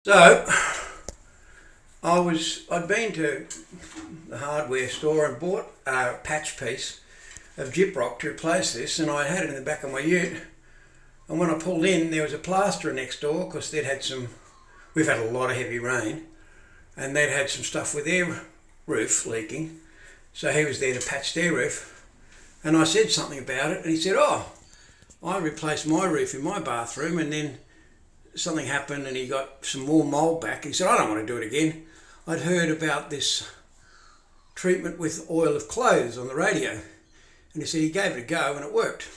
So I'd been to the hardware store and bought a patch piece of gyprock to replace this, and I had it in the back of my ute. And when I pulled in, there was a plasterer next door because we've had a lot of heavy rain, and they'd had some stuff with their roof leaking. So he was there to patch their roof, and I said something about it, and he said, "Oh, I replaced my roof in my bathroom, and then something happened and he got some more mould back." He said, "I don't want to do it again." I'd heard about this treatment with oil of cloves on the radio, and he said he gave it a go and it worked.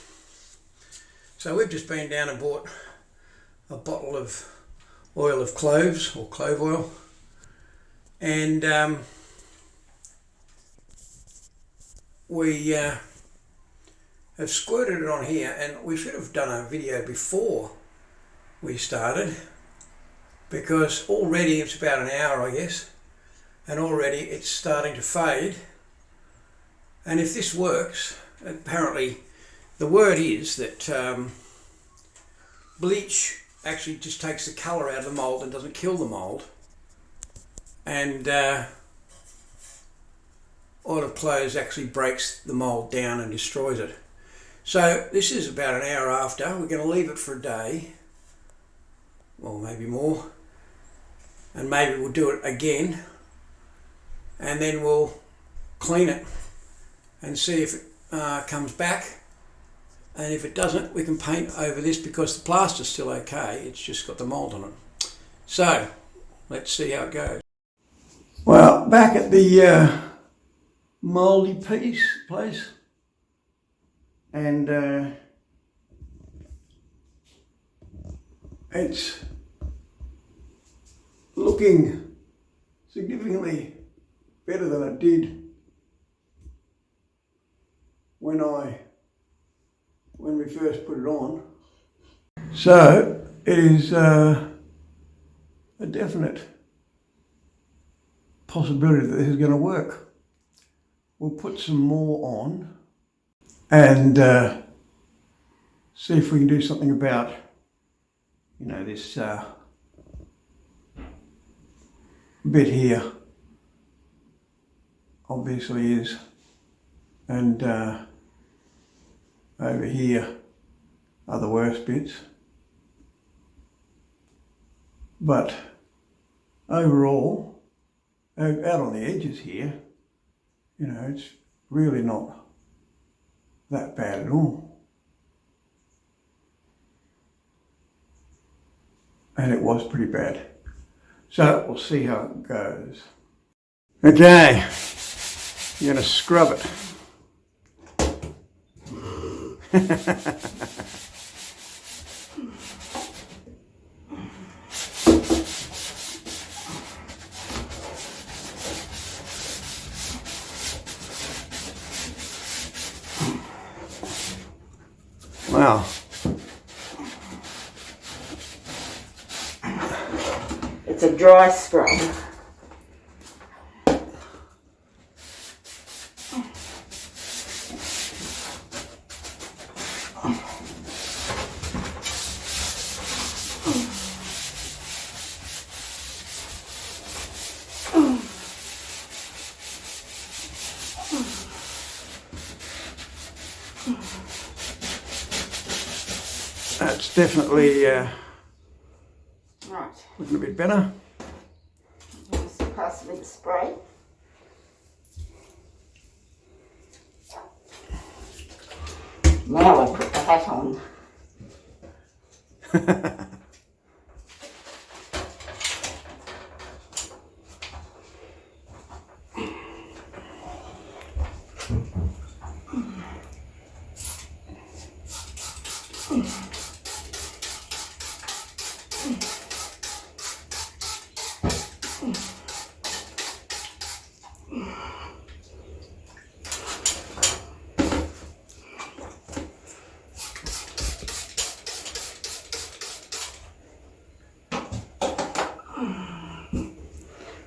So we've just been down and bought a bottle of oil of cloves, or clove oil, and we have squirted it on here, and we should have done a video before we started, because already it's about an hour, I guess, and already it's starting to fade. And if this works, apparently the word is that bleach actually just takes the colour out of the mould and doesn't kill the mould, and oil of cloves actually breaks the mould down and destroys it. So this is about an hour after. We're going to leave it for a day, or maybe more, and maybe we'll do it again, and then we'll clean it and see if it comes back. And if it doesn't, we can paint over this, because the plaster's still okay, it's just got the mould on it. So let's see how it goes. Well, back at the mouldy place, and it's looking significantly better than it did when we first put it on. So it is a definite possibility that this is going to work. We'll put some more on and see if we can do something about, this bit here obviously is, and over here are the worst bits. But overall, out on the edges here, it's really not that bad at all. And it was pretty bad. So we'll see how it goes. Okay, you're going to scrub it. Wow. It's a dry scrub. That's definitely Right. looking a bit better. Just pass me the spray. Now I put the hat on.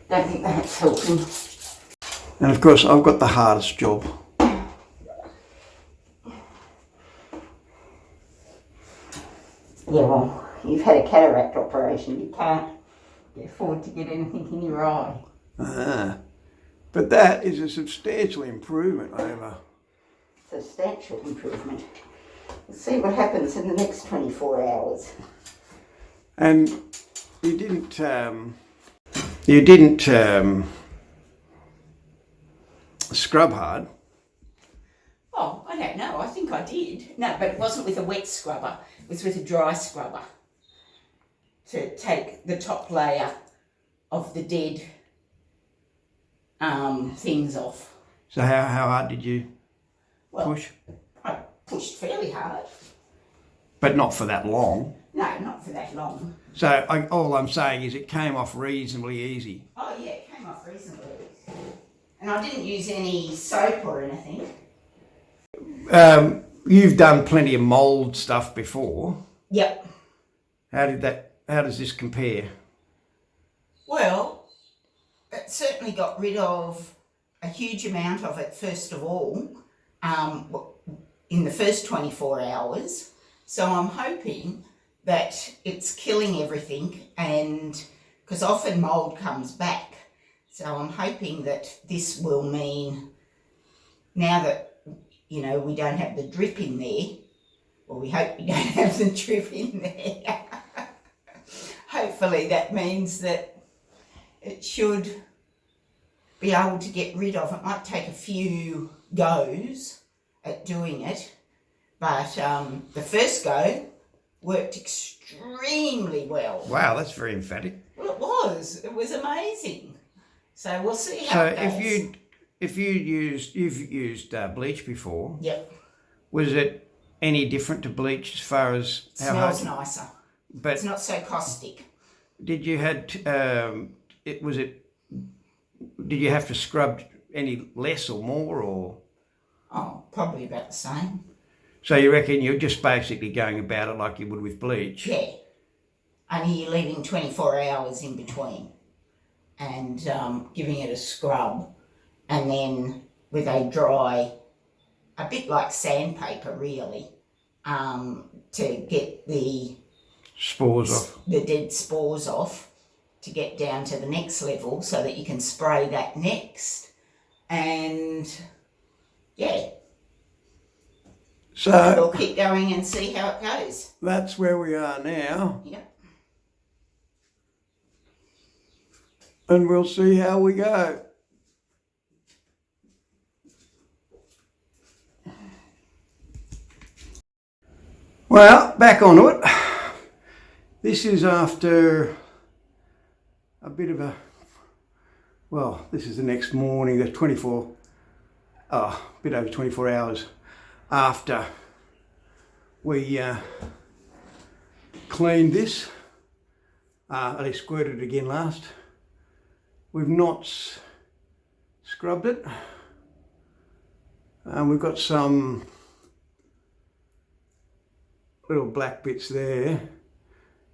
Don't think that's helping. And of course, I've got the hardest job. Yeah, well, you've had a cataract operation. You can't afford to get anything in your eye. Ah. But that is a substantial improvement over. Substantial improvement. We'll see what happens in the next 24 hours. And you didn't scrub hard. Oh, I don't know. I think I did. No, but it wasn't with a wet scrubber. It was with a dry scrubber to take the top layer of the dead things off. So how hard did you push? I pushed fairly hard. But not for that long. No, not for that long. So all I'm saying is it came off reasonably easy. Oh yeah, it came off reasonably. And I didn't use any soap or anything. You've done plenty of mould stuff before. Yep. How does this compare? Well, it certainly got rid of a huge amount of it, first of all, in the first 24 hours. So I'm hoping that it's killing everything, and because often mould comes back. So I'm hoping that this will mean, now that, you know, we don't have the drip in there, well, we hope we don't have the drip in there. Hopefully that means that it should be able to get rid of. It might take a few goes at doing it, but the first go worked extremely well. Wow, that's very emphatic. Well, it was amazing. So we'll see how it goes. You've used bleach before. Yep. Was it any different to bleach as far as how Smells hard? nicer. But It's not so caustic. did you have to scrub any less or more, or? Oh, probably about the same. So you reckon you're just basically going about it like you would with bleach? Yeah. Only you're leaving 24 hours in between and giving it a scrub, and then with a dry, a bit like sandpaper really, to get the Spores off. the dead spores off, to get down to the next level so that you can spray that next. And yeah, So we'll keep going and see how it goes. that's where we are now, Yep. and we'll see how we go. Well, back onto it. This is after a bit of this is the next morning, the bit over 24 hours after we cleaned this. I squirted it again last. We've not scrubbed it. We've got some little black bits there,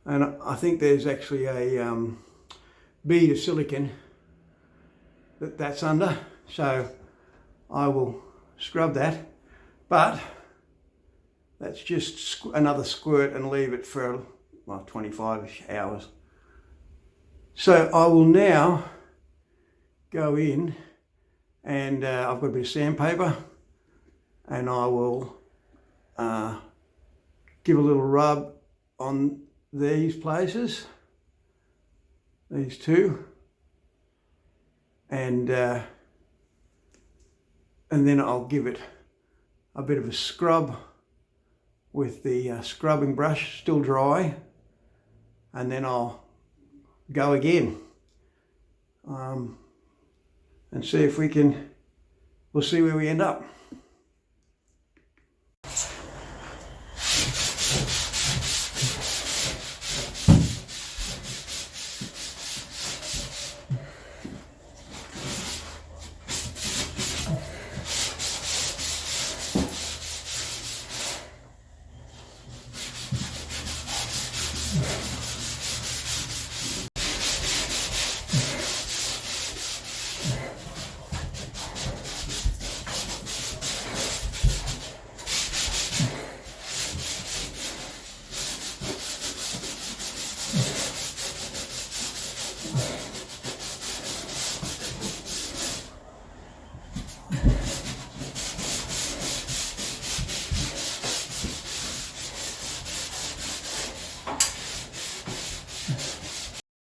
and I think there's actually a bead of silicone that's under, so I will scrub that, but that's just another squirt and leave it for 25-ish hours. So I will now go in, and I've got a bit of sandpaper, and I will give a little rub on these places, these two, and then I'll give it a bit of a scrub with the scrubbing brush, still dry, and then I'll go again and see if we'll see where we end up.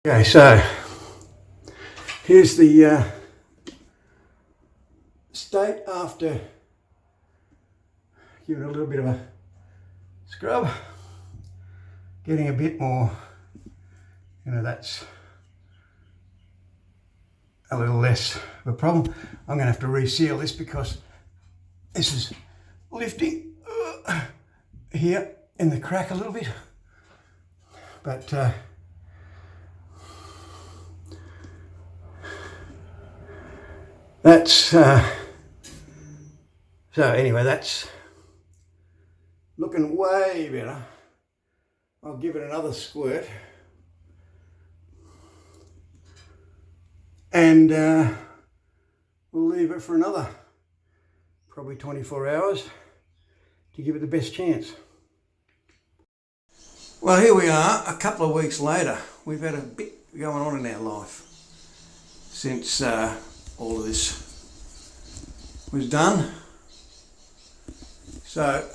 Okay, so here's the state after giving it a little bit of a scrub, getting a bit more, that's a little less of a problem. I'm going to have to reseal this because this is lifting here in the crack a little bit, but that's so anyway, that's looking way better. I'll give it another squirt and we'll leave it for another probably 24 hours to give it the best chance. Well, here we are a couple of weeks later. We've had a bit going on in our life since all of this was done. So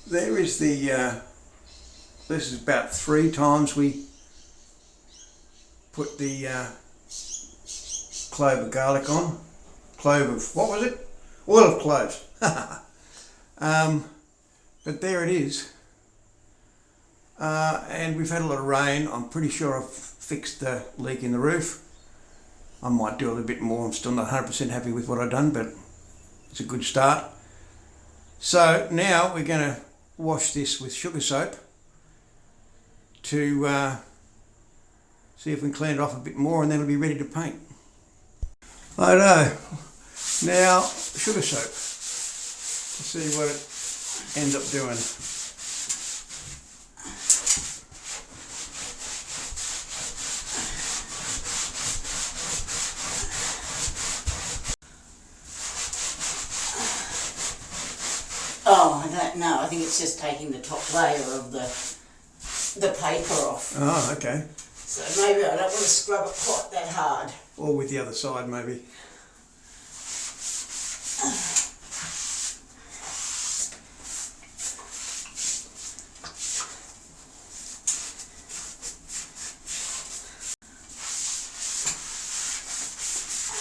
there is the, this is about 3 times we put the clove of garlic on. Clove of, what was it? Oil of cloves. But there it is. And we've had a lot of rain. I'm pretty sure I've fixed the leak in the roof. I might do a little bit more. I'm still not 100% happy with what I've done, but it's a good start. So now we're going to wash this with sugar soap to see if we can clean it off a bit more, and then it'll be ready to paint. I know. Now, sugar soap. Let's see what it ends up doing. Oh, I don't know. I think it's just taking the top layer of the paper off. Oh, okay. So maybe I don't want to scrub it quite that hard. Or with the other side, maybe.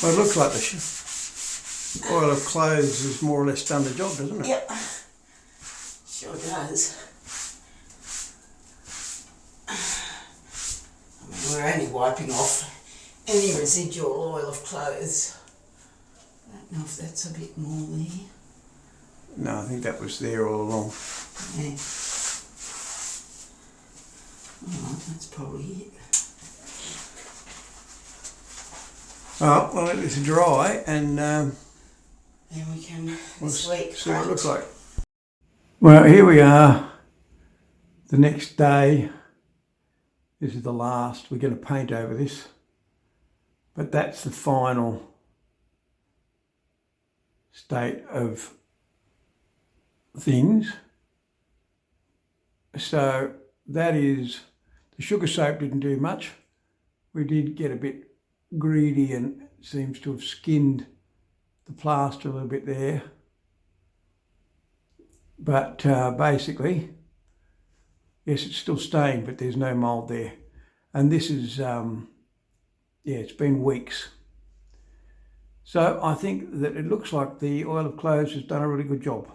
Well, it looks like the oil of cloves has more or less done the job, doesn't it? Yep, sure does. I mean, we're only wiping off any residual oil of clothes. I don't know if that's a bit more there. No, I think that was there all along. Yeah. Alright, that's probably it. Oh, well, it's dry, and Then we can this week see what it paint. looks like. Well, here we are, the next day. This is the last. We're going to paint over this, but that's the final state of things. So that is, the sugar soap didn't do much. We did get a bit greedy and seems to have skinned the plaster a little bit there. But basically, yes, it's still stained, but there's no mould there. And this is, yeah, it's been weeks. So I think that it looks like the oil of cloves has done a really good job.